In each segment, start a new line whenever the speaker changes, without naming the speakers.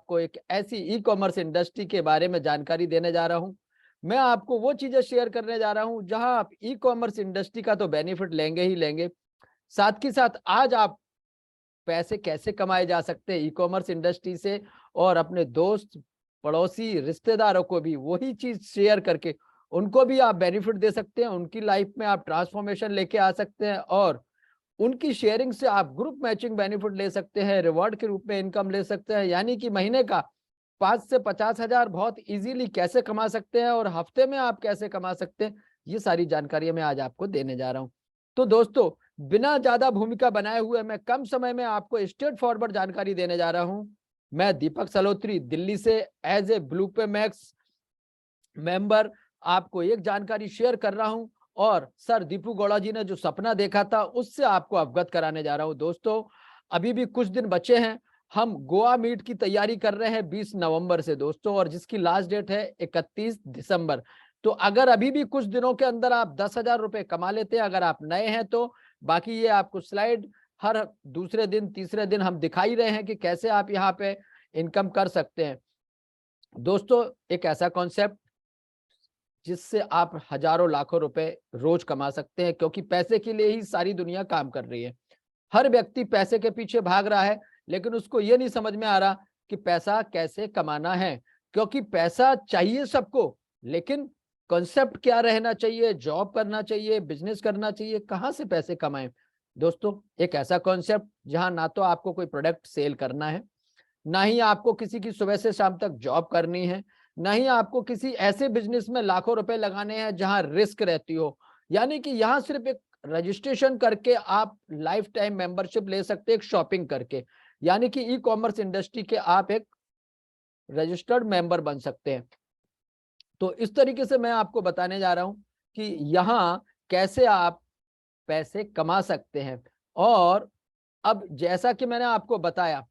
आपको एक ऐसी ई कॉमर्स इंडस्ट्री के बारे में जानकारी देने जा रहा हूं। मैं आपको वो चीजें शेयर करने जा रहा हूं जहां आप ई कॉमर्स इंडस्ट्री का तो बेनिफिट लेंगे ही लेंगे, साथ ही साथ आज आप पैसे कैसे कमाए जा सकते हैं ई कॉमर्स इंडस्ट्री से, और अपने दोस्त, पड़ोसी, रिश्तेदारों को भी वही चीज शेयर करके उनको भी आप बेनिफिट दे सकते हैं, उनकी लाइफ में आप ट्रांसफॉर्मेशन लेके आ सकते हैं और उनकी शेयरिंग से आप ग्रुप मैचिंग बेनिफिट ले सकते हैं, रिवॉर्ड के रूप में इनकम ले सकते हैं। यानी कि महीने का 5 से 50,000 बहुत इजीली कैसे कमा सकते हैं और हफ्ते में आप कैसे कमा सकते हैं, ये सारी जानकारी मैं आज आपको देने जा रहा हूं। तो दोस्तों, बिना ज्यादा भूमिका बनाए हुए मैं कम समय में आपको स्ट्रेट फॉरवर्ड जानकारी देने जा रहा हूं। मैं दीपक सलोत्री दिल्ली से as a blue pay max member आपको एक जानकारी शेयर कर रहा हूं और सर दीपू गौड़ा जी ने जो सपना देखा था उससे आपको अवगत कराने जा रहा हूं। दोस्तों, अभी भी कुछ दिन बचे हैं, हम गोवा मीट की तैयारी कर रहे हैं 20 नवंबर से दोस्तों, और जिसकी लास्ट डेट है 31 दिसंबर। तो अगर अभी भी कुछ दिनों के अंदर आप 10,000 रुपए कमा लेते हैं, अगर आप नए हैं तो, बाकी ये आपको स्लाइड हर दूसरे दिन तीसरे दिन हम दिखाई रहे हैं कि कैसे आप यहाँ पे इनकम कर सकते हैं। दोस्तों, एक ऐसा कॉन्सेप्ट जिससे आप हजारों लाखों रुपए रोज कमा सकते हैं, क्योंकि पैसे के लिए ही सारी दुनिया काम कर रही है। हर व्यक्ति पैसे के पीछे भाग रहा है, लेकिन उसको ये नहीं समझ में आ रहा कि पैसा कैसे कमाना है, क्योंकि पैसा चाहिए सबको, लेकिन कॉन्सेप्ट क्या रहना चाहिए, जॉब करना चाहिए, बिजनेस करना चाहिए, कहां से पैसे कमाएं। दोस्तों, एक ऐसा कॉन्सेप्ट जहां ना तो आपको कोई प्रोडक्ट सेल करना है, ना ही आपको किसी की सुबह से शाम तक जॉब करनी है, ना ही आपको किसी ऐसे बिजनेस में लाखों रुपए लगाने हैं जहां रिस्क रहती हो। यानी कि यहां सिर्फ एक रजिस्ट्रेशन करके आप लाइफ टाइम मेंबरशिप ले सकते हैं, एक शॉपिंग करके। यानी कि ई कॉमर्स इंडस्ट्री के आप एक रजिस्टर्ड मेंबर बन सकते हैं। तो इस तरीके से मैं आपको बताने जा रहा हूं कि यहां कैसे आप पैसे कमा सकते हैं। और अब जैसा कि मैंने आपको बताया,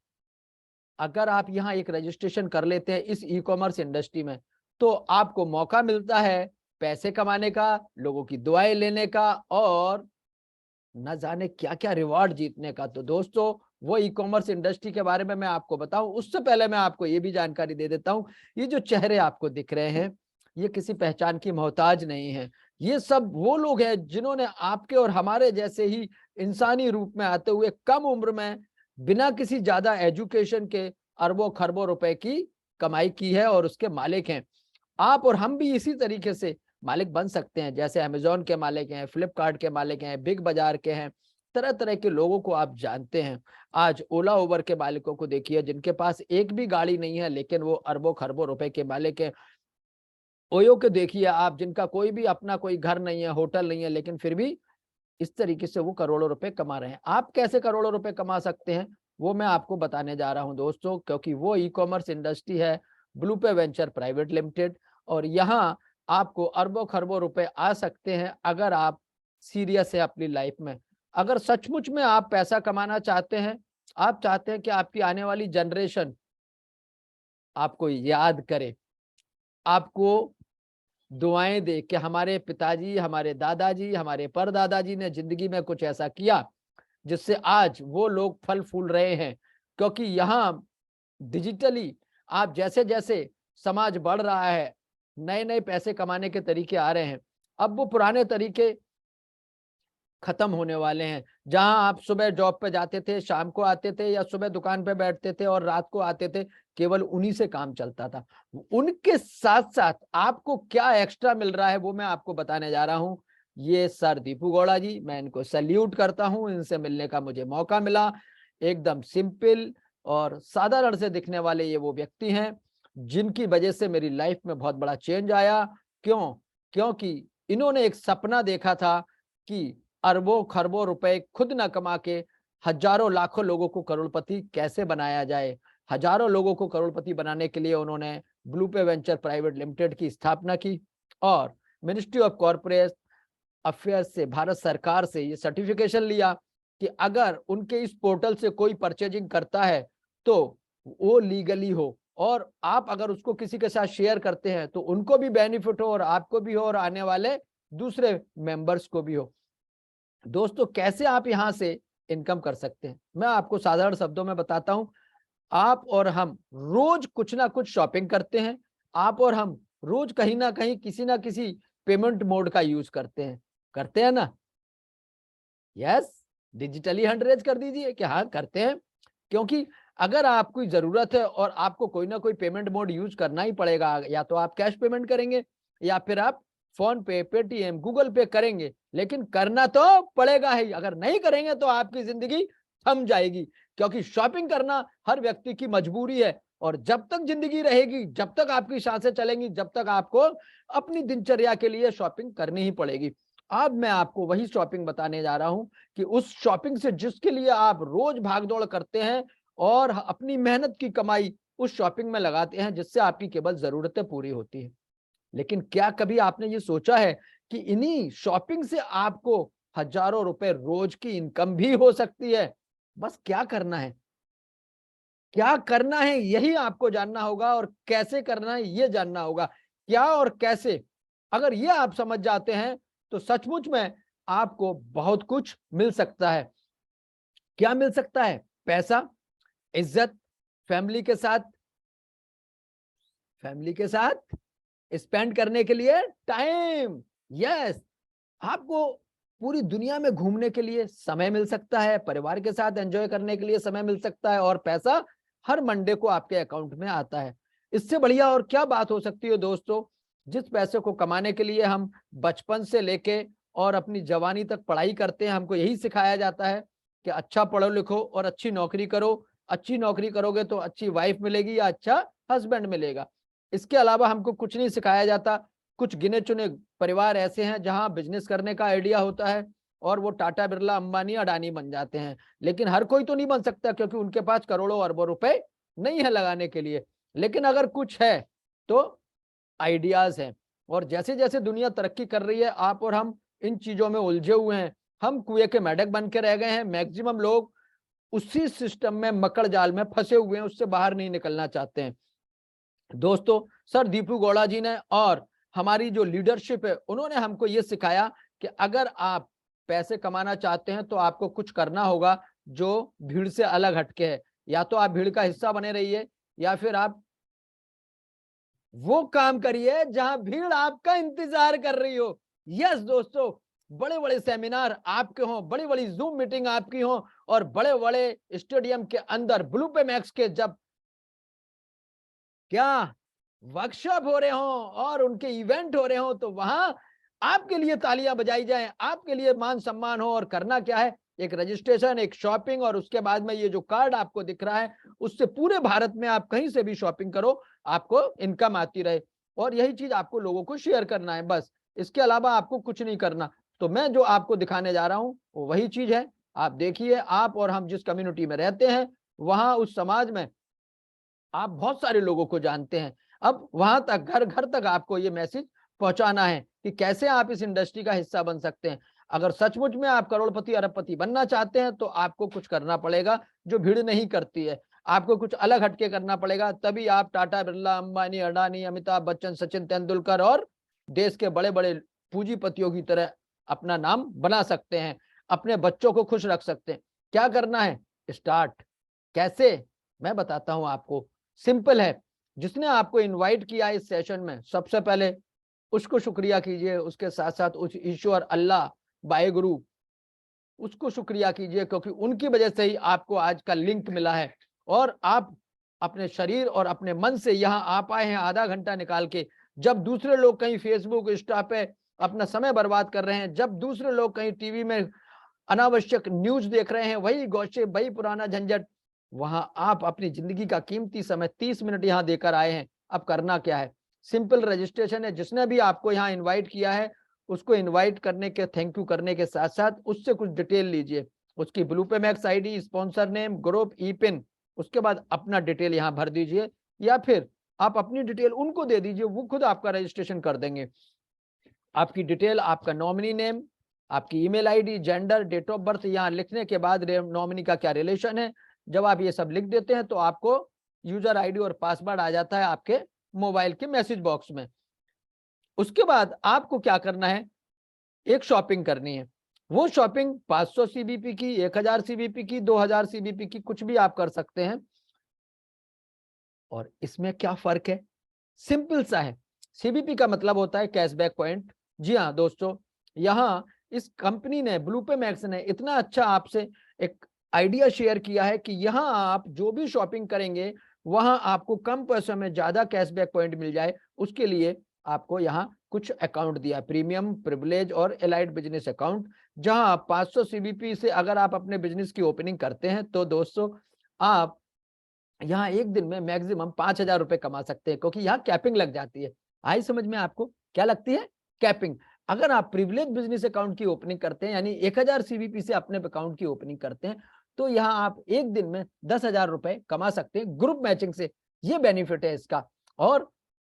अगर आप यहाँ एक रजिस्ट्रेशन कर लेते हैं इस ई कॉमर्स इंडस्ट्री में, तो आपको मौका मिलता है पैसे कमाने का, लोगों की दुआएं लेने का और न जाने क्या क्या रिवॉर्ड जीतने का। तो दोस्तों, वो ई कॉमर्स इंडस्ट्री के बारे में मैं आपको बताऊं उससे पहले मैं आपको ये भी जानकारी दे देता हूं, ये जो चेहरे आपको दिख रहे हैं ये किसी पहचान की मोहताज नहीं है। ये सब वो लोग हैं जिन्होंने आपके और हमारे जैसे ही इंसानी रूप में आते हुए कम उम्र में बिना किसी ज्यादा एजुकेशन के अरबों खरबों रुपए की कमाई की है और उसके मालिक हैं। आप और हम भी इसी तरीके से मालिक बन सकते हैं, जैसे अमेजोन के मालिक हैं, फ्लिपकार्ट के मालिक हैं, बिग बाजार के हैं, तरह तरह के लोगों को आप जानते हैं। आज ओला उबर के मालिकों को देखिए जिनके पास एक भी गाड़ी नहीं है, लेकिन वो अरबों खरबों रुपए के मालिक है। ओयो के देखिए आप, जिनका कोई भी अपना कोई घर नहीं है, होटल नहीं है, लेकिन फिर भी इस तरीके से वो करोड़ों रुपए कमा रहे हैं। आप कैसे करोड़ों रुपए कमा सकते हैं वो मैं आपको बताने जा रहा हूं दोस्तों, क्योंकि वो ई कॉमर्स इंडस्ट्री है ब्लू पे वेंचर प्राइवेट लिमिटेड, और यहाँ आपको अरबों खरबों रुपए आ सकते हैं अगर आप सीरियस है अपनी लाइफ में। अगर सचमुच में आप पैसा कमाना चाहते हैं, आप चाहते हैं कि आपकी आने वाली जनरेशन आपको याद करे, आपको दुआएं दे कि हमारे पिताजी, हमारे दादाजी, हमारे परदादाजी ने जिंदगी में कुछ ऐसा किया जिससे आज वो लोग फल फूल रहे हैं। क्योंकि यहाँ डिजिटली आप जैसे जैसे समाज बढ़ रहा है, नए नए पैसे कमाने के तरीके आ रहे हैं। अब वो पुराने तरीके खत्म होने वाले हैं, जहां आप सुबह जॉब पे जाते थे, शाम को आते थे, या सुबह दुकान पे बैठते थे और रात को आते थे, केवल उन्हीं से काम चलता था। उनके साथ साथ आपको क्या एक्स्ट्रा मिल रहा है वो मैं आपको बताने जा रहा हूं। ये सर दीपू गौड़ा जी, मैं इनको सैल्यूट करता हूं, इनसे मिलने का मुझे मौका मिला। एकदम सिंपल और साधारण से दिखने वाले ये वो व्यक्ति हैं जिनकी वजह से मेरी लाइफ में बहुत बड़ा चेंज आया। क्यों? क्योंकि इन्होंने एक सपना देखा था कि अरबों खरबों रुपए खुद न कमा के हजारों लाखों लोगों को करोड़पति कैसे बनाया जाए। हजारों लोगों को करोड़पति बनाने के लिए उन्होंने ब्लू पे वेंचर प्राइवेट लिमिटेड की स्थापना की और मिनिस्ट्री ऑफ कॉर्पोरेट अफेयर्स से, भारत सरकार से ये सर्टिफिकेशन लिया कि अगर उनके इस पोर्टल से कोई परचेजिंग करता है तो वो लीगली हो, और आप अगर उसको किसी के साथ शेयर करते हैं तो उनको भी बेनिफिट हो और आपको भी हो और आने वाले दूसरे मेंबर्स को भी हो। दोस्तों, कैसे आप यहां से इनकम कर सकते हैं मैं आपको साधारण शब्दों में बताता हूं। आप और हम रोज कुछ ना कुछ शॉपिंग करते हैं, आप और हम रोज कहीं ना कहीं किसी ना किसी पेमेंट मोड का यूज करते हैं ना? यस, डिजिटली हैंड रेज कर दीजिए कि हाँ करते हैं। क्योंकि अगर आपको जरूरत है और आपको कोई ना कोई पेमेंट मोड यूज करना ही पड़ेगा, या तो आप कैश पेमेंट करेंगे या फिर आप फोन पे, पेटीएम, गूगल पे करेंगे, लेकिन करना तो पड़ेगा ही। अगर नहीं करेंगे तो आपकी जिंदगी थम जाएगी, क्योंकि शॉपिंग करना हर व्यक्ति की मजबूरी है। और जब तक जिंदगी रहेगी, जब तक आपकी सांसें चलेंगी, जब तक आपको अपनी दिनचर्या के लिए शॉपिंग करनी ही पड़ेगी। अब मैं आपको वही शॉपिंग बताने जा रहा हूं कि उस शॉपिंग से जिसके लिए आप रोज भागदौड़ करते हैं और अपनी मेहनत की कमाई उस शॉपिंग में लगाते हैं, जिससे आपकी केवल जरूरतें पूरी होती है। लेकिन क्या कभी आपने ये सोचा है कि इन्हीं शॉपिंग से आपको हजारों रुपए रोज की इनकम भी हो सकती है? बस क्या करना है, क्या करना है यही आपको जानना होगा, और कैसे करना है ये जानना होगा। क्या और कैसे, अगर ये आप समझ जाते हैं तो सचमुच में आपको बहुत कुछ मिल सकता है। क्या मिल सकता है? पैसा, इज्जत, फैमिली के साथ फैमिली के साथ स्पेंड करने के लिए टाइम। यस, आपको पूरी दुनिया में घूमने के लिए समय मिल सकता है, परिवार के साथ एंजॉय करने के लिए समय मिल सकता है, और पैसा हर मंडे को आपके अकाउंट में आता है। इससे बढ़िया और क्या बात हो सकती है दोस्तों? जिस पैसे को कमाने के लिए हम बचपन से लेके और अपनी जवानी तक पढ़ाई करते हैं, हमको यही सिखाया जाता है कि अच्छा पढ़ो लिखो और अच्छी नौकरी करो। अच्छी नौकरी करोगे तो अच्छी वाइफ मिलेगी या अच्छा हस्बैंड मिलेगा। इसके अलावा हमको कुछ नहीं सिखाया जाता। कुछ गिने चुने परिवार ऐसे हैं जहां बिजनेस करने का आइडिया होता है और वो टाटा, बिरला, अंबानी, अडानी बन जाते हैं। लेकिन हर कोई तो नहीं बन सकता, क्योंकि उनके पास करोड़ों अरबों रुपए नहीं है लगाने के लिए। लेकिन अगर कुछ है तो आइडियाज हैं। और जैसे जैसे दुनिया तरक्की कर रही है, आप और हम इन चीजों में उलझे हुए हैं। हम कुएं के मेंढक बन के रह गए हैं। मैक्सिमम लोग उसी सिस्टम में, मकड़ जाल में फंसे हुए हैं, उससे बाहर नहीं निकलना चाहते हैं। दोस्तों, सर दीपू गौड़ा जी ने और हमारी जो लीडरशिप है, उन्होंने हमको ये सिखाया कि अगर आप पैसे कमाना चाहते हैं तो आपको कुछ करना होगा जो भीड़ से अलग हटके है। या तो आप भीड़ का हिस्सा बने रहिए, या फिर आप वो काम करिए जहां भीड़ आपका इंतजार कर रही हो। यस दोस्तों, बड़े बड़े सेमिनार आपके हों, बड़ी बड़ी जूम मीटिंग आपकी हो, और बड़े बड़े स्टेडियम के अंदर ब्लू पे मैक्स के जब क्या वर्कशॉप हो रहे हो और उनके इवेंट हो रहे हो, तो वहां आपके लिए तालियां बजाई जाएं, आपके लिए मान सम्मान हो। और करना क्या है? एक रजिस्ट्रेशन, एक शॉपिंग, और उसके बाद में ये जो कार्ड आपको दिख रहा है, उससे पूरे भारत में आप कहीं से भी शॉपिंग करो, आपको इनकम आती रहे। और यही चीज आपको लोगों को शेयर करना है, बस। इसके अलावा आपको कुछ नहीं करना। तो मैं जो आपको दिखाने जा रहा हूं वो वही चीज है। आप देखिए, आप और हम जिस कम्युनिटी में रहते हैं, वहां उस समाज में आप बहुत सारे लोगों को जानते हैं। अब वहां तक, घर घर तक आपको ये मैसेज पहुंचाना है कि कैसे आप इस इंडस्ट्री का हिस्सा बन सकते हैं। अगर सचमुच में आप करोड़पति, अरबपति बनना चाहते हैं तो आपको कुछ करना पड़ेगा जो भीड़ नहीं करती है। आपको कुछ अलग हटके करना पड़ेगा, तभी आप टाटा, बिरला, अंबानी, अडानी, अमिताभ बच्चन, सचिन तेंदुलकर और देश के बड़े बड़े पूंजीपतियों की तरह अपना नाम बना सकते हैं, अपने बच्चों को खुश रख सकते हैं। क्या करना है? स्टार्ट। कैसे? मैं बताता हूं आपको। सिंपल है। जिसने आपको इनवाइट किया इस सेशन में, सबसे पहले उसको शुक्रिया कीजिए। उसके साथ साथ उस ईश्वर, अल्लाह, वाहेगुरु, उसको शुक्रिया कीजिए, क्योंकि उनकी वजह से ही आपको आज का लिंक मिला है। और आप अपने शरीर और अपने मन से यहाँ आ पाए हैं आधा घंटा निकाल के। जब दूसरे लोग कहीं फेसबुक, इंस्टा पे अपना समय बर्बाद कर रहे हैं, जब दूसरे लोग कहीं टीवी में अनावश्यक न्यूज देख रहे हैं, वही गॉसिप, वही पुराना झंझट, वहां आप अपनी जिंदगी का कीमती समय 30 मिनट यहां देकर आए हैं। अब करना क्या है? सिंपल रजिस्ट्रेशन है। जिसने भी आपको यहाँ इनवाइट किया है, उसको इनवाइट करने के, थैंक यू करने के साथ साथ उससे कुछ डिटेल लीजिए। उसकी blue pay max ID, sponsor name, group, E pin, उसके बाद अपना डिटेल यहाँ भर दीजिए, या फिर आप अपनी डिटेल उनको दे दीजिए, वो खुद आपका रजिस्ट्रेशन कर देंगे। आपकी डिटेल, आपका नॉमिनी नेम, आपकी email ID, gender, date of birth यहाँ लिखने के बाद नॉमिनी का क्या रिलेशन है, जब आप ये सब लिख देते हैं तो आपको यूजर आईडी और पासवर्ड आ जाता है आपके मोबाइल के मैसेज बॉक्स में। उसके बाद आपको क्या करना है? एक शॉपिंग करनी है। वो शॉपिंग 500 सीबीपी की, 1000 सीबीपी की, 2000 सीबीपी की, कुछ भी आप कर सकते हैं। और इसमें क्या फर्क है? सिंपल सा है। सीबीपी का मतलब होता है कैशबैक पॉइंट। जी हाँ दोस्तों, यहाँ इस कंपनी ने, ब्लूपे मैक्स ने इतना अच्छा आपसे एक आइडिया शेयर किया है कि यहाँ आप जो भी शॉपिंग करेंगे वहां आपको कम पैसों में ज्यादा कैशबैक पॉइंट मिल जाए। उसके लिए आपको यहाँ कुछ अकाउंट दिया, प्रीमियम, प्रिविलेज और एलाइड बिजनेस अकाउंट। जहां 500 सीबीपी से अगर आप अपने बिजनेस की ओपनिंग करते हैं तो दोस्तों आप यहाँ एक दिन में मैक्सिमम 5,000 रुपए कमा सकते हैं, क्योंकि यहाँ कैपिंग लग जाती है। आई समझ में आपको? क्या लगती है? कैपिंग। अगर आप प्रिविलेज बिजनेस अकाउंट की ओपनिंग करते हैं, यानी 1,000 सीबीपी से अपने अकाउंट की ओपनिंग करते हैं, तो यहाँ आप एक दिन में 10,000 रुपए कमा सकते हैं ग्रुप मैचिंग से। ये बेनिफिट है इसका। और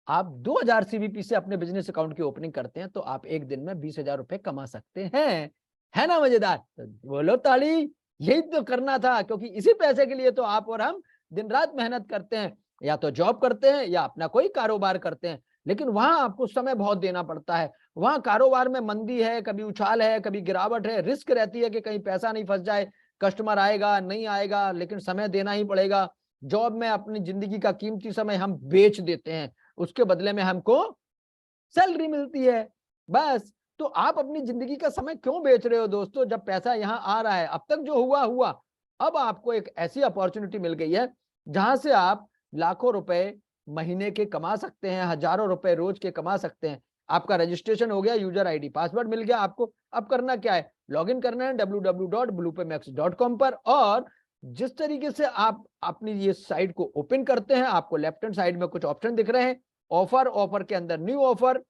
आप 2,000 सीबीपी से अपने बिजनेस अकाउंट की ओपनिंग करते हैं तो आप एक दिन में 20,000 रुपए कमा सकते हैं। है ना मजेदार? तो बोलो ताली। यही तो करना था, क्योंकि इसी पैसे के लिए तो आप और हम दिन रात मेहनत करते हैं, या तो जॉब करते हैं या अपना कोई कारोबार करते हैं। लेकिन वहां आपको समय बहुत देना पड़ता है। वहां कारोबार में मंदी है, कभी उछाल है, कभी गिरावट है, रिस्क रहती है कि कहीं पैसा नहीं फंस जाए, कस्टमर आएगा नहीं आएगा, लेकिन समय देना ही पड़ेगा। जॉब में अपनी जिंदगी का कीमती समय हम बेच देते हैं, उसके बदले में हमको सैलरी मिलती है। बस। तो आप अपनी जिंदगी का समय क्यों बेच रहे हो दोस्तों, जब पैसा यहाँ आ रहा है? अब तक जो हुआ हुआ, अब आपको एक ऐसी अपॉर्चुनिटी मिल गई है जहां से आप लाखों रुपए महीने के कमा सकते हैं, हजारों रुपए रोज के कमा सकते हैं। आपका रजिस्ट्रेशन हो गया, यूजर आईडी पासवर्ड मिल गया आपको। अब करना क्या है? लॉगिन करना है www.bluepaymax.com पर। और जिस तरीके से आप अपनी ये साइट को ओपन करते हैं, आपको लेफ्ट हैंड साइड में कुछ ऑप्शन दिख रहे हैं। ऑफर, ऑफर के अंदर न्यू ऑफर।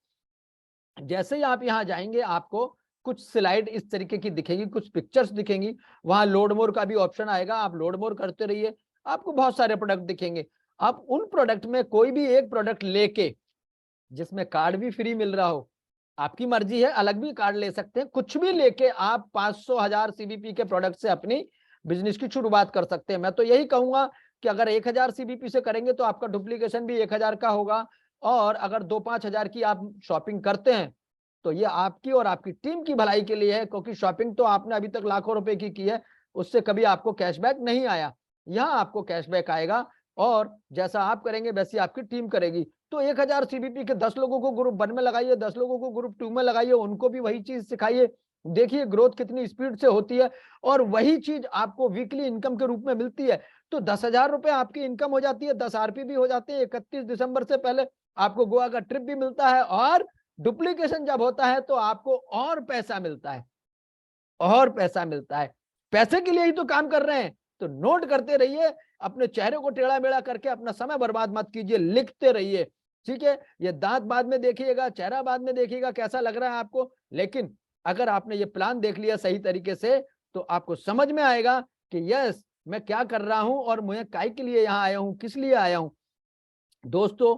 जैसे ही आप यहां जाएंगे आपको कुछ स्लाइड इस तरीके की दिखेगी, कुछ पिक्चर्स दिखेंगी। वहां लोड मोर का भी ऑप्शन आएगा, आप लोड मोर करते रहिए, आपको बहुत सारे प्रोडक्ट दिखेंगे। आप उन प्रोडक्ट में कोई भी एक प्रोडक्ट लेके, जिसमें कार्ड भी फ्री मिल रहा हो, आपकी मर्जी है, अलग भी कार्ड ले सकते हैं, कुछ भी लेके आप 500 1000 सीबीपी के प्रोडक्ट से अपनी बिजनेस की शुरुआत कर सकते हैं। मैं तो यही कहूंगा कि अगर 1,000 सीबीपी से करेंगे तो आपका डुप्लीकेशन भी 1,000 का होगा। और अगर 2-5 हजार की आप शॉपिंग करते हैं तो ये आपकी और आपकी टीम की भलाई के लिए है, क्योंकि शॉपिंग तो आपने अभी तक लाखों रुपए की है, उससे कभी आपको कैशबैक नहीं आया। यहाँ आपको कैशबैक आएगा, और जैसा आप करेंगे वैसी आपकी टीम करेगी। तो 1,000 सीबीपी के 10 लोगों को ग्रुप 1 में लगाइए, 10 लोगों को ग्रुप 2 में लगाइए, उनको भी वही चीज सिखाइए। देखिए ग्रोथ कितनी स्पीड से होती है, और वही चीज आपको वीकली इनकम के रूप में मिलती है। तो 10,000 रुपए आपकी इनकम हो जाती है, 10 आरपी भी हो जाते हैं। 31 दिसंबर से पहले आपको गोवा का ट्रिप भी मिलता है, और डुप्लीकेशन जब होता है तो आपको और पैसा मिलता है, और पैसा मिलता है। पैसे के लिए ही तो काम कर रहे हैं, तो नोट करते रहिए। अपने चेहरे को टेढ़ा मेढ़ा करके अपना समय बर्बाद मत कीजिए, लिखते रहिए। ठीक है? ये दांत बाद में देखिएगा, चेहरा बाद में देखिएगा कैसा लग रहा है आपको, लेकिन अगर आपने ये प्लान देख लिया सही तरीके से तो आपको समझ में आएगा कि यस, मैं क्या कर रहा हूं और मैं काय के लिए यहाँ आया हूं, किस लिए आया हूं। दोस्तों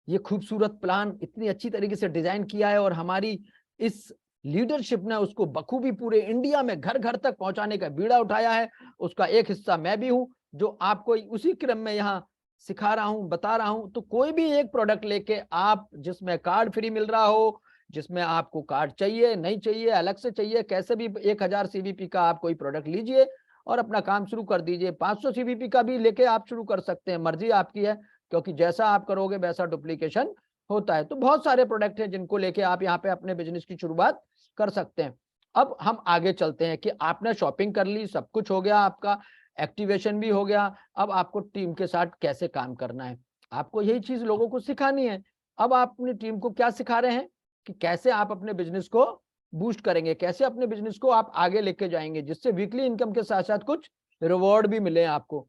ये खूबसूरत प्लान इतनी अच्छी तरीके से डिजाइन किया है, और हमारी इस लीडरशिप ने उसको बखूबी पूरे इंडिया में घर घर तक पहुंचाने का बीड़ा उठाया है। उसका एक हिस्सा मैं भी हूं, जो आपको उसी क्रम में यहाँ सिखा रहा हूं, बता रहा हूं। तो कोई भी एक प्रोडक्ट लेके आप, जिसमें कार्ड फ्री मिल रहा हो, जिसमें आपको कार्ड चाहिए नहीं चाहिए, अलग से चाहिए, कैसे भी 1,000 सीबीपी का आप कोई प्रोडक्ट लीजिए और अपना काम शुरू कर दीजिए। 500 सीबीपी का भी लेके आप शुरू कर सकते हैं, मर्जी आपकी है, क्योंकि जैसा आप करोगे वैसा डुप्लीकेशन होता है। तो बहुत सारे प्रोडक्ट हैं जिनको लेके आप यहाँ पे अपने बिजनेस की शुरुआत कर सकते हैं। अब हम आगे चलते हैं कि आपने शॉपिंग कर ली, सब कुछ हो गया, आपका एक्टिवेशन भी हो गया। अब आपको टीम के साथ कैसे काम करना है, आपको यही चीज लोगों को सिखानी है। अब आप अपनी टीम को क्या सिखा रहे हैं कि कैसे आप अपने बिजनेस को बूस्ट करेंगे, कैसे अपने बिजनेस को आप आगे लेके जाएंगे, जिससे वीकली इनकम के साथ साथ कुछ रिवॉर्ड भी मिले आपको।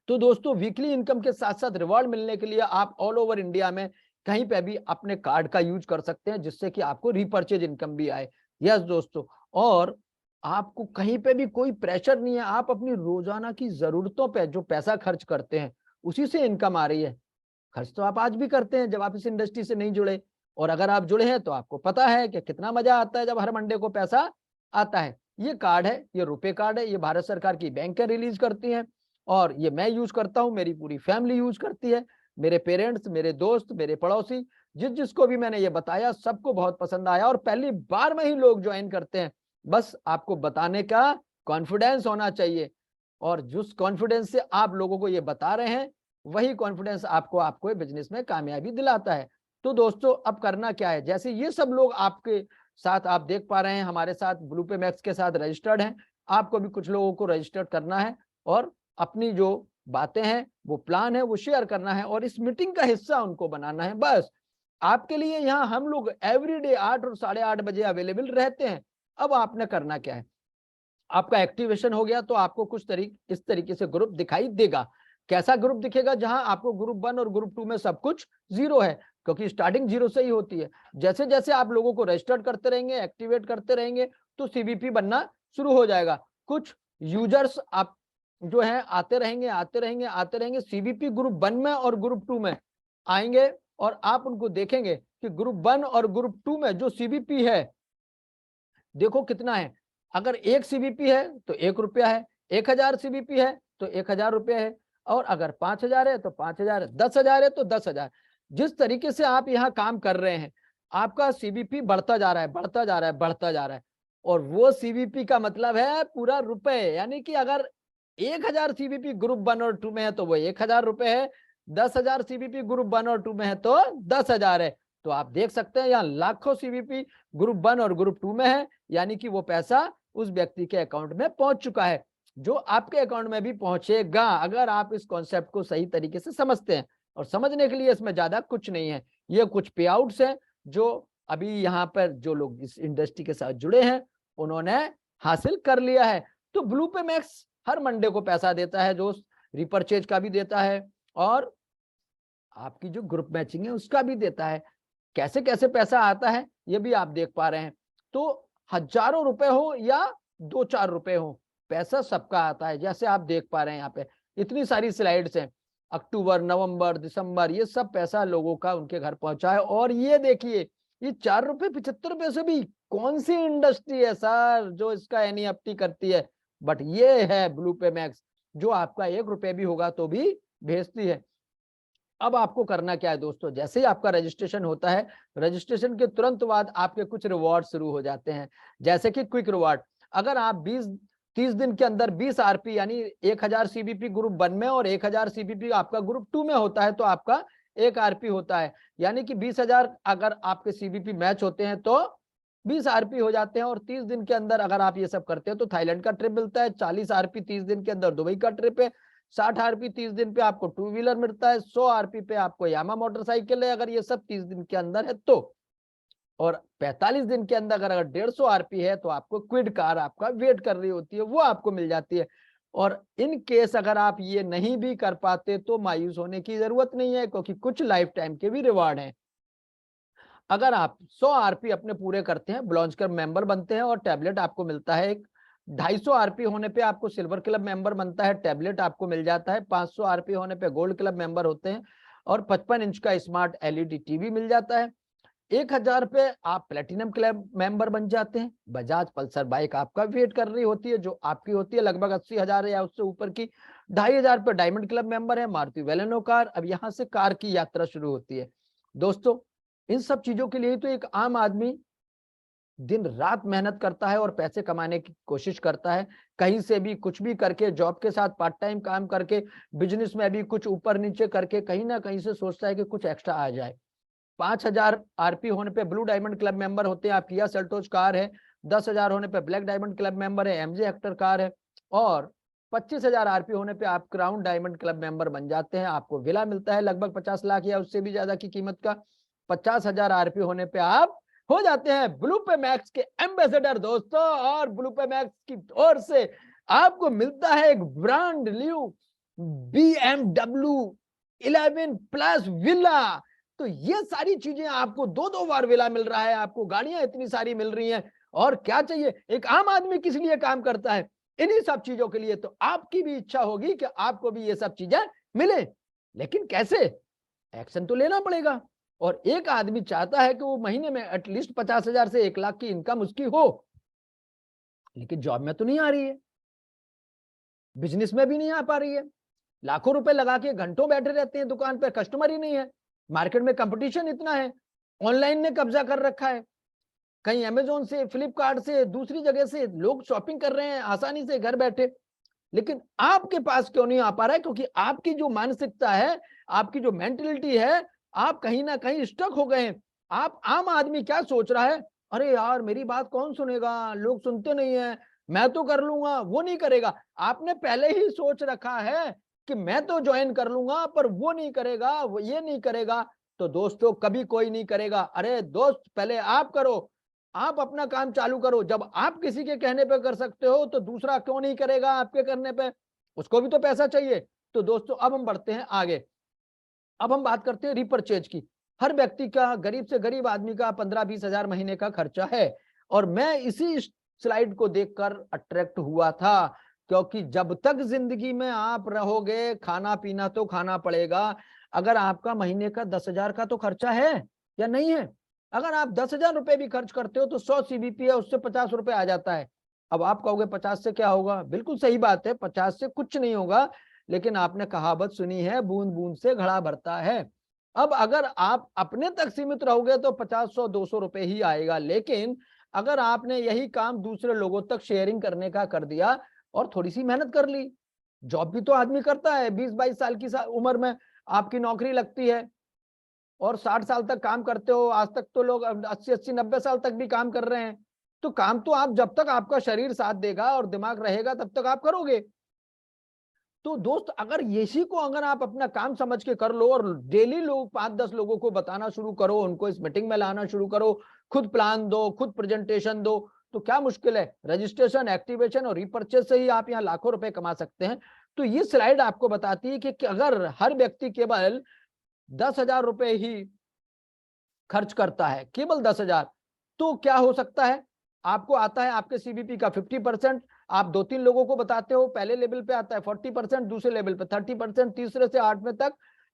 तो दोस्तों वीकली इनकम के साथ साथ रिवॉर्ड मिलने के लिए आप ऑल ओवर इंडिया में कहीं पे भी अपने कार्ड का यूज कर सकते हैं, जिससे कि आपको रीपर्चेज इनकम भी आए। यस दोस्तों, और आपको कहीं पे भी कोई प्रेशर नहीं है। आप अपनी रोजाना की जरूरतों पे जो पैसा खर्च करते हैं उसी से इनकम आ रही है। खर्च तो आप आज भी करते हैं जब आप इस इंडस्ट्री से नहीं जुड़े, और अगर आप जुड़े हैं तो आपको पता है कि कितना मजा आता है जब हर मंडे को पैसा आता है। ये कार्ड है, ये रुपए कार्ड है, ये भारत सरकार की बैंकें रिलीज करती हैं, और ये मैं यूज करता हूं, मेरी पूरी फैमिली यूज करती है, मेरे पेरेंट्स, मेरे दोस्त, मेरे पड़ोसी, जिसको भी मैंने ये बताया सबको बहुत पसंद आया, और पहली बार में ही लोग ज्वाइन करते हैं। बस आपको बताने का कॉन्फिडेंस होना चाहिए, और जिस कॉन्फिडेंस से आप लोगों को ये बता रहे हैं वही कॉन्फिडेंस आपको आपको बिजनेस में कामयाबी दिलाता है। तो दोस्तों अब करना क्या है, जैसे ये सब लोग आपके साथ आप देख पा रहे हैं हमारे साथ ब्लूपे मैक्स के साथ रजिस्टर्ड हैं, आपको भी कुछ लोगों को रजिस्टर्ड करना है और अपनी जो बातें हैं वो प्लान है वो शेयर करना है और इस मीटिंग का हिस्सा उनको बनाना है। बस आपके लिए यहाँ हम लोग एवरीडे 8 और 8:30 बजे अवेलेबल रहते हैं। अब आपने करना क्या है, आपका एक्टिवेशन हो गया तो आपको कुछ इस तरीके से ग्रुप दिखाई देगा। कैसा ग्रुप दिखेगा, जहां आपको ग्रुप 1 और ग्रुप 2 में सब कुछ 0 है, क्योंकि स्टार्टिंग 0 से ही होती है। जैसे जैसे आप लोगों को रजिस्टर्ड करते रहेंगे, एक्टिवेट करते रहेंगे, तो सीबीपी बनना शुरू हो जाएगा। कुछ यूजर्स आप जो है आते रहेंगे आते रहेंगे आते रहेंगे, सीबीपी ग्रुप 1 में और ग्रुप 2 में आएंगे और आप उनको देखेंगे कि ग्रुप 1 और ग्रुप 2 में जो सीबीपी है देखो कितना है। अगर 1 सीबीपी है तो 1 रुपया है, 1000 सीबीपी है तो 1000 रुपया है, और अगर 5000 है तो 5000 है, 10,000 है तो 10,000। जिस तरीके से आप यहाँ काम कर रहे हैं आपका सीबीपी बढ़ता जा रहा है बढ़ता जा रहा है बढ़ता जा रहा है, और वो सीबीपी का मतलब है पूरा रुपए, यानी कि अगर 1000 सीबीपी ग्रुप 1 और 2 में है तो वो 1000 रुपए है, 10,000 सीबीपी ग्रुप 1 और 2 में है तो 10,000 है। तो आप देख सकते हैं यहाँ लाखों सीबीपी ग्रुप 1 और ग्रुप 2 में है, यानी कि वो पैसा उस व्यक्ति के अकाउंट में पहुंच चुका है, जो आपके अकाउंट में भी पहुंचेगा अगर आप इस कॉन्सेप्ट को सही तरीके से समझते हैं। और समझने के लिए इसमें ज्यादा कुछ नहीं है, ये कुछ पे आउट्स हैं जो अभी यहाँ पर जो लोग इस इंडस्ट्री के साथ जुड़े हैं उन्होंने हासिल कर लिया है। तो ब्लूपे मैक्स हर मंडे को पैसा देता है दोस्त, रिपर्चेज का भी देता है और आपकी जो ग्रुप मैचिंग है उसका भी देता है। कैसे कैसे पैसा आता है ये भी आप देख पा रहे हैं। तो हजारों रुपए हो या 2-4 रुपए हो, पैसा सबका आता है। जैसे आप देख पा रहे हैं यहाँ पे इतनी सारी स्लाइड्स हैं, अक्टूबर नवंबर दिसंबर ये सब पैसा लोगों का उनके घर पहुंचा है। और ये देखिए ये 4.75 रुपए से भी कौन सी इंडस्ट्री है सर जो इसका एनईएफटी करती है, बट ये है ब्लूपे मैक्स जो आपका 1 रुपए भी होगा तो भी भेजती है। अब आपको करना क्या है दोस्तों, जैसे ही आपका रजिस्ट्रेशन होता है रजिस्ट्रेशन के तुरंत बाद आपके कुछ रिवॉर्ड शुरू हो जाते हैं, जैसे कि क्विक रिवॉर्ड। अगर आप 20-30 दिन के अंदर 20 आरपी यानी 1000 सीबीपी ग्रुप 1 में और 1000 सीबीपी आपका ग्रुप 2 में होता है तो आपका 1 आरपी होता है, यानी कि 20,000 अगर आपके सीबीपी मैच होते हैं तो 20 आरपी हो जाते हैं। और 30 दिन के अंदर अगर आप ये सब करते हैं तो थाईलैंड का ट्रिप मिलता है, 40 आरपी 30 दिन के अंदर दुबई का ट्रिप है, 60 आरपी 30 दिन पे आपको 2 व्हीलर मिलता है, 100 आरपी पे आपको यामा मोटरसाइकिल है अगर ये सब 30 दिन के अंदर है तो, और 45 दिन के अंदर अगर 150 आरपी है तो आपको क्विड कार आपका वेट कर रही होती है, वो आपको मिल जाती है। और इन केस अगर आप ये नहीं भी कर पाते तो मायूस होने की जरूरत नहीं है, क्योंकि कुछ लाइफ टाइम के भी रिवार्ड हैं। अगर आप 100 आरपी अपने पूरे करते हैं ब्लॉन्च क्लब मेंबर बनते हैं और टैबलेट आपको मिलता है। 250 आरपी होने पे आपको सिल्वर क्लब मेंबर बनता है, टैबलेट आपको मिल जाता है। 500 आरपी होने पे गोल्ड क्लब मेंबर होते हैं और 55 इंच का स्मार्ट एलईडी टीवी मिल जाता है। 1000 पे आप प्लेटिनम क्लब मेंबर बन जाते हैं। बजाज पल्सर बाइक आपका वेट कर रही होती है जो आपकी होती है लगभग 80,000 या उससे ऊपर की। 2500 पे डायमंड क्लब मेंबर है मारुति वेलेनो कार। अब यहाँ से कार की यात्रा शुरू होती है। दोस्तों इन सब चीजों के लिए तो एक आम आदमी दिन रात मेहनत करता है और पैसे कमाने की कोशिश करता है, कहीं से भी कुछ भी करके, जॉब के साथ पार्ट टाइम काम करके, बिजनेस में भी कुछ ऊपर नीचे करके कहीं ना कहीं से सोचता है कि कुछ एक्स्ट्रा आ जाए। 5000 आरपी होने पे ब्लू डायमंड क्लब मेंबर होते हैं आप, किया सेल्टोस कार है। 10,000 होने पे ब्लैक डायमंड क्लब मेंबर है, एमजे हेक्टर कार है। और 25,000 आरपी होने पे आप क्राउन डायमंड क्लब मेंबर बन जाते हैं, आपको विला मिलता है लगभग 50 लाख या उससे भी ज्यादा की कीमत का। 50,000 आरपी होने पे आप हो जाते हैं ब्लूपे मैक्स के एम्बेसडर दोस्तों। और ब्लूपे मैक्स की ओर से आपको मिलता है एक brand new BMW 11 plus villa. तो ये सारी चीजें आपको 2-2 बार विला मिल रहा है, आपको गाड़ियां इतनी सारी मिल रही हैं, और क्या चाहिए। एक आम आदमी किस लिए काम करता है, इन्हीं सब चीजों के लिए। तो आपकी भी इच्छा होगी कि आपको भी ये सब चीजें मिले, लेकिन कैसे, एक्शन तो लेना पड़ेगा। और एक आदमी चाहता है कि वो महीने में एटलीस्ट 50,000 से 1 लाख की इनकम उसकी हो, लेकिन जॉब में तो नहीं आ रही है, बिजनेस में भी नहीं आ पा रही है, लाखों रुपए लगा के घंटों बैठे रहते हैं दुकान पर, कस्टमर ही नहीं है, मार्केट में कंपटीशन इतना है, ऑनलाइन ने कब्जा कर रखा है, कहीं अमेजोन से, फ्लिपकार्ट से, दूसरी जगह से लोग शॉपिंग कर रहे हैं आसानी से घर बैठे, लेकिन आपके पास क्यों नहीं आ पा रहा है? क्योंकि आपकी जो मानसिकता है, आपकी जो मेंटलिटी है, आप कहीं ना कहीं स्टक हो गए हैं। आप आम आदमी क्या सोच रहा है, अरे यार मेरी बात कौन सुनेगा, लोग सुनते नहीं है, मैं तो कर लूंगा, वो नहीं करेगा। आपने पहले ही सोच रखा है कि मैं तो ज्वाइन कर लूंगा, पर वो नहीं करेगा, वो ये नहीं करेगा। तो दोस्तों कभी कोई नहीं करेगा। अरे दोस्त पहले आप करो, आप अपना काम चालू करो। जब आप किसी के कहने पे कर सकते हो तो दूसरा क्यों नहीं करेगा आपके करने पे? उसको भी तो पैसा चाहिए। तो दोस्तों अब हम बढ़ते हैं आगे। अब हम बात करते हैं रिपर्चेज की। हर व्यक्ति का, गरीब से गरीब आदमी का 15-20 हजार महीने का खर्चा है। और मैं इसी स्लाइड को देखकर अट्रैक्ट हुआ था, क्योंकि जब तक जिंदगी में आप रहोगे खाना पीना तो खाना पड़ेगा। अगर आपका महीने का 10,000 का तो खर्चा है या नहीं है? अगर आप 10,000 रुपए भी खर्च करते हो तो 100 सीबीपी है, उससे 50 रुपए आ जाता है। अब आप कहोगे 50 से क्या होगा? बिल्कुल सही बात है, 50 से कुछ नहीं होगा। लेकिन आपने कहावत सुनी है, बूंद बूंद से घड़ा भरता है। अब अगर आप अपने तक सीमित रहोगे तो 50, 100, 200 रुपए ही आएगा। लेकिन अगर आपने यही काम दूसरे लोगों तक शेयरिंग करने का कर दिया और थोड़ी सी मेहनत कर ली, जॉब भी तो आदमी करता है, 20-22 साल की उम्र में आपकी नौकरी लगती है और 60 साल तक काम करते हो। आज तक तो लोग 80-80, 90 साल तक भी काम कर रहे हैं। तो काम तो आप, जब तक आपका शरीर साथ देगा और दिमाग रहेगा तब तक आप करोगे। तो दोस्त अगर इसी को अगर आप अपना काम समझ के कर लो और डेली लोग 5-10 लोगों को बताना शुरू करो, उनको इस मीटिंग में लाना शुरू करो, खुद प्लान दो, खुद प्रेजेंटेशन दो, तो क्या मुश्किल है? रजिस्ट्रेशन, एक्टिवेशन और रिपर्चेज से ही आप यहाँ लाखों रुपए कमा सकते हैं। तो ये स्लाइड आपको बताती है कि अगर हर व्यक्ति केवल 10,000 रुपए ही खर्च करता है, केवल 10,000, तो क्या हो सकता है? आपको आता है आपके सीबीपी का 50%, आप 2-3 लोगों को बताते हो, पहले लेवल पे आता है 40%, दूसरे लेवल पे 30%, तीसरे से 8वें तक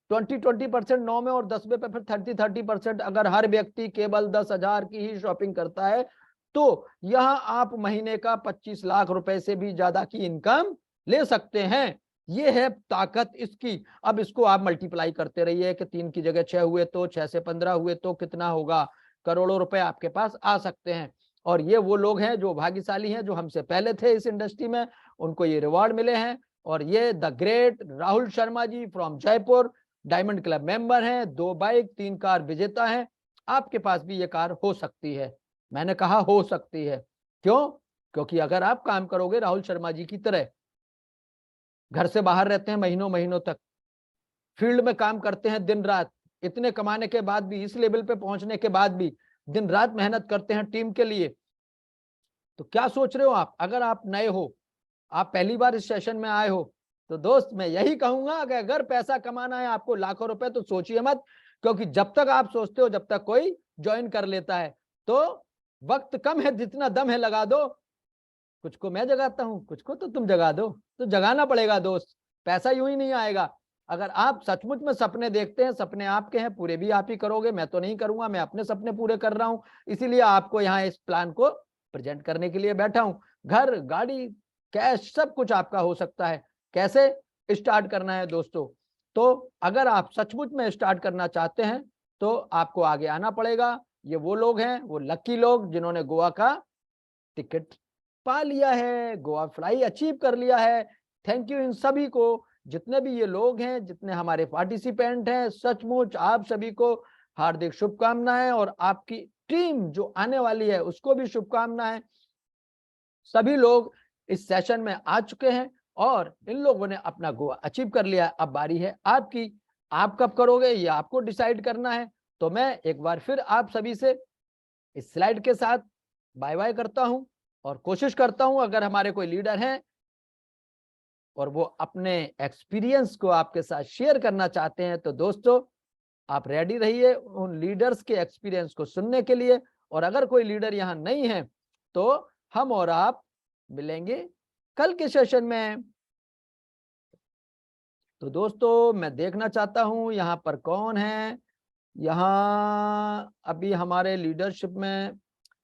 20% 9 में और 10वें पे फिर 30% अगर हर व्यक्ति केवल 10,000 की ही शॉपिंग करता है तो यहां आप महीने का 25 लाख रुपए से भी ज्यादा की इनकम ले सकते हैं। ये है ताकत इसकी। अब इसको आप मल्टीप्लाई करते रहिए कि 3 की जगह 6 हुए तो 6 से 15 हुए तो कितना होगा? करोड़ों रुपए आपके पास आ सकते हैं। और ये वो लोग हैं जो भाग्यशाली हैं, जो हमसे पहले थे इस इंडस्ट्री में, उनको ये रिवॉर्ड मिले हैं। और ये the great Rahul Sharma ji from Jaipur, diamond club member हैं, 2 बाइक 3 कार विजेता हैं। आपके पास भी ये कार हो सकती है। मैंने कहा हो सकती है, क्यों? क्योंकि अगर आप काम करोगे राहुल शर्मा जी की तरह, घर से बाहर रहते हैं महीनों महीनों तक, फील्ड में काम करते हैं दिन रात, इतने कमाने के बाद भी, इस लेवल पे पहुंचने के बाद भी दिन रात मेहनत करते हैं टीम के लिए, तो क्या सोच रहे हो आप? अगर आप नए हो, आप पहली बार इस सेशन में आए हो, तो दोस्त मैं यही कहूंगा कि अगर पैसा कमाना है आपको लाखों रुपए, तो सोचिए मत। क्योंकि जब तक आप सोचते हो जब तक कोई ज्वाइन कर लेता है। तो वक्त कम है, जितना दम है लगा दो। कुछ को मैं जगाता हूं, कुछ को तो तुम जगा दो। तो जगाना पड़ेगा दोस्त, पैसा यूं ही नहीं आएगा। अगर आप सचमुच में सपने देखते हैं, सपने आपके हैं, पूरे भी आप ही करोगे, मैं तो नहीं करूंगा, मैं अपने सपने पूरे कर रहा हूं। इसीलिए आपको यहाँ इस प्लान को प्रेजेंट करने के लिए बैठा हूं। घर, गाड़ी, कैश, सब कुछ आपका हो सकता है। कैसे स्टार्ट करना है दोस्तों? तो अगर आप सचमुच में स्टार्ट करना चाहते हैं तो आपको आगे आना पड़ेगा। ये वो लोग हैं, वो लकी लोग जिन्होंने गोवा का टिकट पा लिया है, गोवा फ्लाई अचीव कर लिया है। थैंक यू इन सभी को, जितने भी ये लोग हैं, जितने हमारे पार्टिसिपेंट हैं, सचमुच आप सभी को हार्दिक शुभकामनाएं। और आपकी टीम जो आने वाली है उसको भी शुभकामनाएं। सभी लोग इस सेशन में आ चुके हैं और इन लोगों ने अपना गोवा अचीव कर लिया। अब बारी है आपकी, आप कब करोगे ये आपको डिसाइड करना है। तो मैं एक बार फिर आप सभी से इस स्लाइड के साथ बाय बाय करता हूं और कोशिश करता हूं, अगर हमारे कोई लीडर हैं और वो अपने एक्सपीरियंस को आपके साथ शेयर करना चाहते हैं, तो दोस्तों आप रेडी रहिए उन लीडर्स के एक्सपीरियंस को सुनने के लिए। और अगर कोई लीडर यहाँ नहीं है तो हम और आप मिलेंगे कल के सेशन में। तो दोस्तों मैं देखना चाहता हूं यहाँ पर कौन है। यहाँ अभी हमारे लीडरशिप में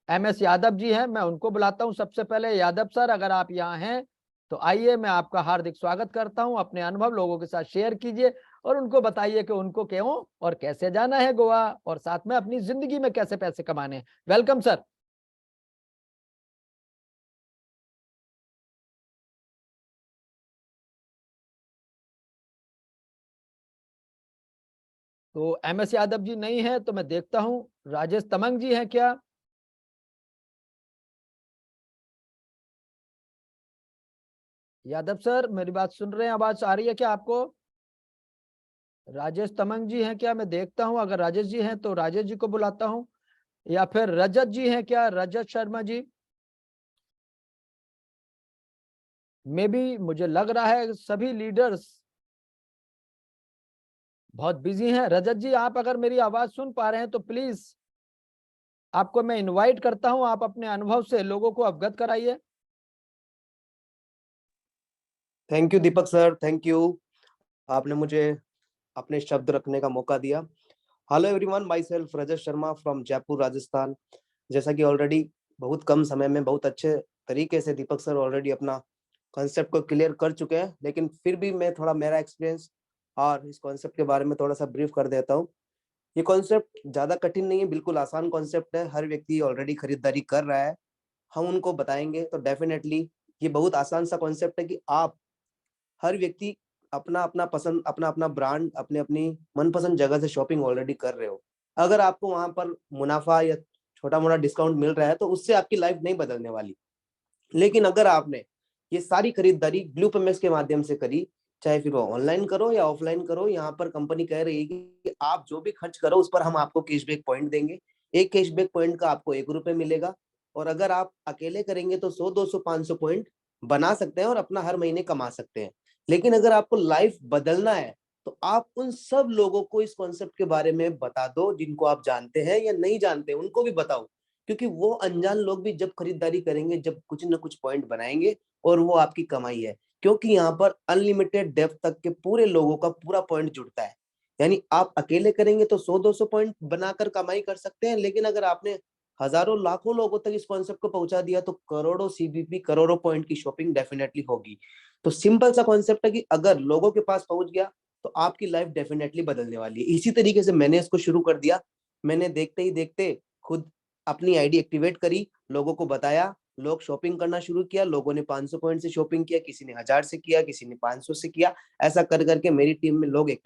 MS यादव जी हैं, मैं उनको बुलाता हूं सबसे पहले। यादव सर अगर आप यहाँ हैं तो आइए, मैं आपका हार्दिक स्वागत करता हूं। अपने अनुभव लोगों के साथ शेयर कीजिए और उनको बताइए कि उनको क्यों और कैसे जाना है गोवा, और साथ में अपनी जिंदगी में कैसे पैसे कमाने हैं। Welcome sir. तो MS यादव जी नहीं है तो मैं देखता हूँ राजेश तमंग जी हैं क्या? यादव सर मेरी बात सुन रहे हैं? आवाज आ रही है क्या आपको? राजेश तमंग जी हैं क्या? मैं देखता हूँ, अगर राजेश जी हैं तो राजेश जी को बुलाता हूँ। या फिर रजत जी हैं क्या? रजत शर्मा जी। मे भी मुझे लग रहा है सभी लीडर्स बहुत बिजी हैं। रजत जी आप अगर मेरी आवाज सुन पा रहे हैं तो प्लीज आपको मैं इनवाइट करता हूं, आप अपने अनुभव से लोगों को अवगत कराइए।
Thank you Deepak sir, thank you. आपने मुझे अपने शब्द रखने का मौका दिया। Hello everyone, my self Rajat Sharma from Jaipur Rajasthan. जैसा कि ऑलरेडी बहुत कम समय में बहुत अच्छे तरीके से दीपक सर ऑलरेडी अपना कॉन्सेप्ट को क्लियर कर चुके हैं, लेकिन फिर भी मैं थोड़ा मेरा एक्सपीरियंस और इस कॉन्सेप्ट के बारे में थोड़ा सा ब्रीफ कर देता हूँ। ये कॉन्सेप्ट ज्यादा कठिन नहीं है, बिल्कुल आसान कॉन्सेप्ट है। हर व्यक्ति ऑलरेडी खरीदारी कर रहा है, हम उनको बताएंगे तो डेफिनेटली ये बहुत आसान सा कॉन्सेप्ट है कि आप हर व्यक्ति अपना अपना पसंद, अपना अपना ब्रांड, अपने अपनी मनपसंद जगह से शॉपिंग ऑलरेडी कर रहे हो। अगर आपको वहां पर मुनाफा या छोटा मोटा डिस्काउंट मिल रहा है तो उससे आपकी लाइफ नहीं बदलने वाली। लेकिन अगर आपने ये सारी खरीदारी ब्लू पेमेंट्स के माध्यम से करी, चाहे फिर वो ऑनलाइन करो या ऑफलाइन करो, यहाँ पर कंपनी कह रही है कि आप जो भी खर्च करो उस पर हम आपको कैशबैक पॉइंट देंगे। एक कैशबैक पॉइंट का आपको 1 रुपए मिलेगा। और अगर आप अकेले करेंगे तो 100, 200, 500 पॉइंट बना सकते हैं और अपना हर महीने कमा सकते हैं। लेकिन अगर आपको लाइफ बदलना है तो आप उन सब लोगों को इस कॉन्सेप्ट के बारे में बता दो जिनको आप जानते हैं या नहीं जानते, उनको भी बताओ। क्योंकि वो अनजान लोग भी जब खरीदारी करेंगे, जब कुछ ना कुछ पॉइंट बनाएंगे और वो आपकी कमाई है। क्योंकि यहाँ पर अनलिमिटेड डेप्थ तक के पूरे लोगों का पूरा पॉइंट जुड़ता है। यानी आप अकेले करेंगे तो 100-200 पॉइंट बनाकर कमाई कर सकते हैं, लेकिन अगर आपने हजारों लाखों लोगों तक इस कॉन्सेप्ट को पहुंचा दिया तो करोड़ों CVP, करोड़ों पॉइंट की शॉपिंग डेफिनेटली होगी। तो सिंपल सा कॉन्सेप्ट है कि अगर लोगों के पास पहुंच गया तो आपकी लाइफ डेफिनेटली बदलने वाली है। इसी तरीके से मैंने इसको शुरू कर दिया। मैंने देखते ही देखते खुद अपनी आईडी एक्टिवेट करी, लोगों को बताया, लोग शॉपिंग करना शुरू किया। लोगों ने 500 पॉइंट से शॉपिंग किया, किसी ने 1000 से किया, किसी ने 500 से किया। ऐसा कर करके मेरी टीम में लोग एक्टिव